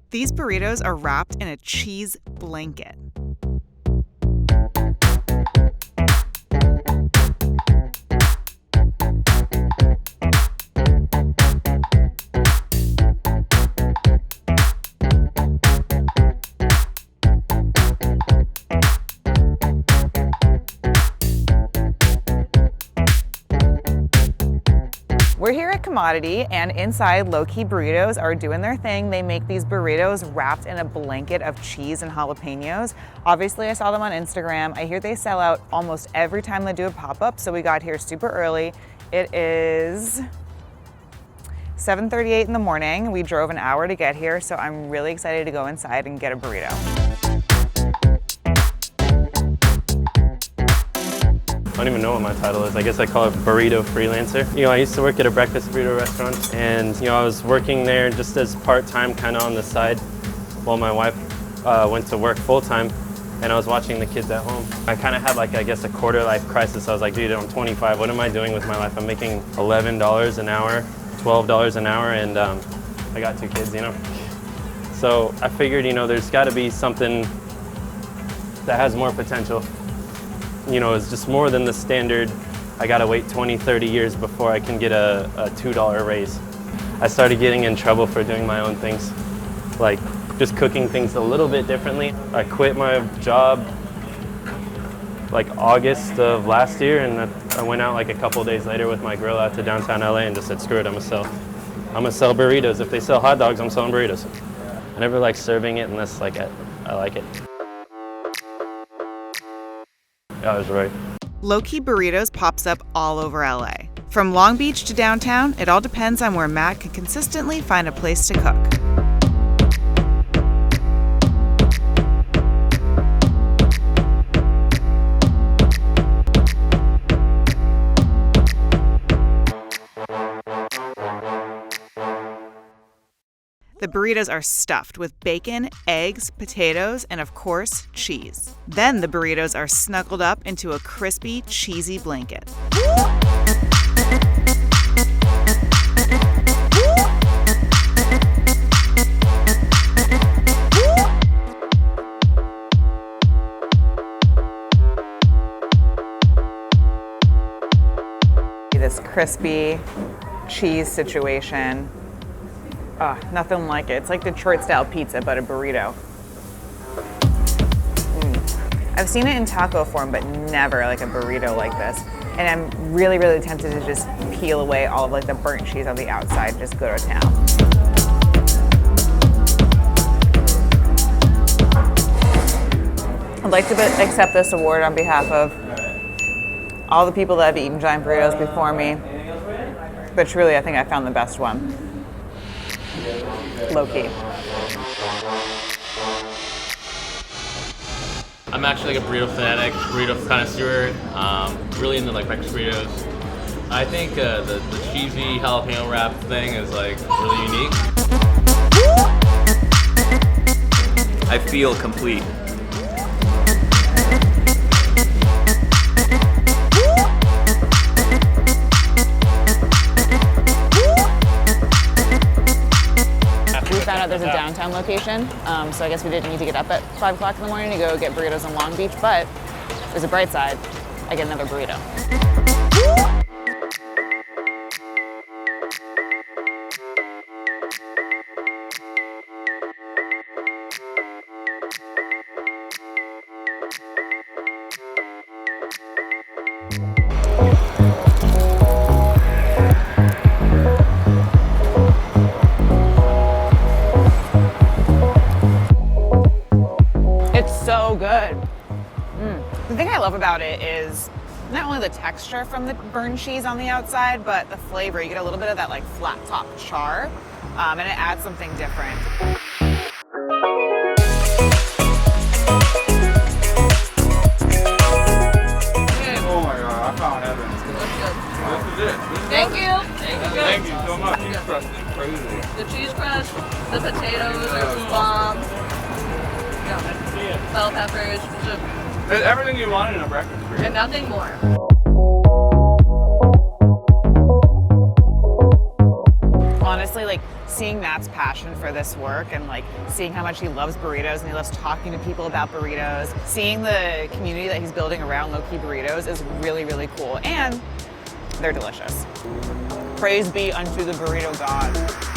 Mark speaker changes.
Speaker 1: These burritos are wrapped in a cheese blanket. We're here at Commodity, and inside Lowkey Burritos are doing their thing. They make these burritos wrapped in a blanket of cheese and jalapenos. Obviously, I saw them on Instagram. I hear they sell out almost every time they do a pop-up, so we got here super early. It is 7:38 in the morning. We drove an hour to get here, so I'm really excited to go inside and get a burrito.
Speaker 2: I don't even know what my title is. I guess I call it burrito freelancer. You know, I used to work at a breakfast burrito restaurant, and you know, I was working there just as part-time, kind of on the side, while my wife went to work full-time, and I was watching the kids at home. I kind of had like, I guess, a quarter-life crisis. I was like, dude, I'm 25. What am I doing with my life? I'm making $11 an hour, $12 an hour, and I got 2 kids, you know. So I figured, you know, there's got to be something that has more potential. You know, it's just more than the standard, I gotta wait 20, 30 years before I can get a $2 raise. I started getting in trouble for doing my own things, like just cooking things a little bit differently. I quit my job like August of last year, and I went out like a couple days later with my grill out to downtown LA and just said, screw it, I'm gonna sell burritos. If they sell hot dogs, I'm selling burritos. I never like serving it unless like I like it. I was right.
Speaker 1: Lowkey Burritos pops up all over LA. From Long Beach to downtown, it all depends on where Matt can consistently find a place to cook. The burritos are stuffed with bacon, eggs, potatoes, and of course, cheese. Then the burritos are snuggled up into a crispy, cheesy blanket. This crispy cheese situation. Oh, nothing like it. It's like Detroit-style pizza, but a burrito. I've seen it in taco form, but never like a burrito like this. And I'm really, really tempted to just peel away all of like the burnt cheese on the outside and just go to town. I'd like to accept this award on behalf of all the people that have eaten giant burritos before me. But truly, I think I found the best one. Lowkey.
Speaker 3: I'm actually like a burrito fanatic, burrito connoisseur, really into like breakfast burritos. I think the cheesy jalapeno wrap thing is like really unique.
Speaker 4: I feel complete.
Speaker 1: There's a downtown location, so I guess we didn't need to get up at 5 o'clock in the morning to go get burritos in Long Beach, but there's a bright side. I get another burrito. So good. The thing I love about it is not only the texture from the burnt cheese on the outside, but the flavor. You get a little bit of that like flat top char, and it adds something different.
Speaker 5: Oh my God, I found heaven. This is it.
Speaker 6: Thank you.
Speaker 5: Thank you so much. Cheese crust is crazy.
Speaker 6: The cheese crust, the potatoes are bomb. Yeah. Bell peppers,
Speaker 5: There's everything you want in a breakfast burrito.
Speaker 6: and nothing more.
Speaker 1: Honestly, honestly, like seeing Matt's passion for this work and like seeing how much he loves burritos and he loves talking to people about burritos, seeing the community that he's building around Lowkey Burritos is really, really cool. And they're delicious. Praise be unto the burrito god.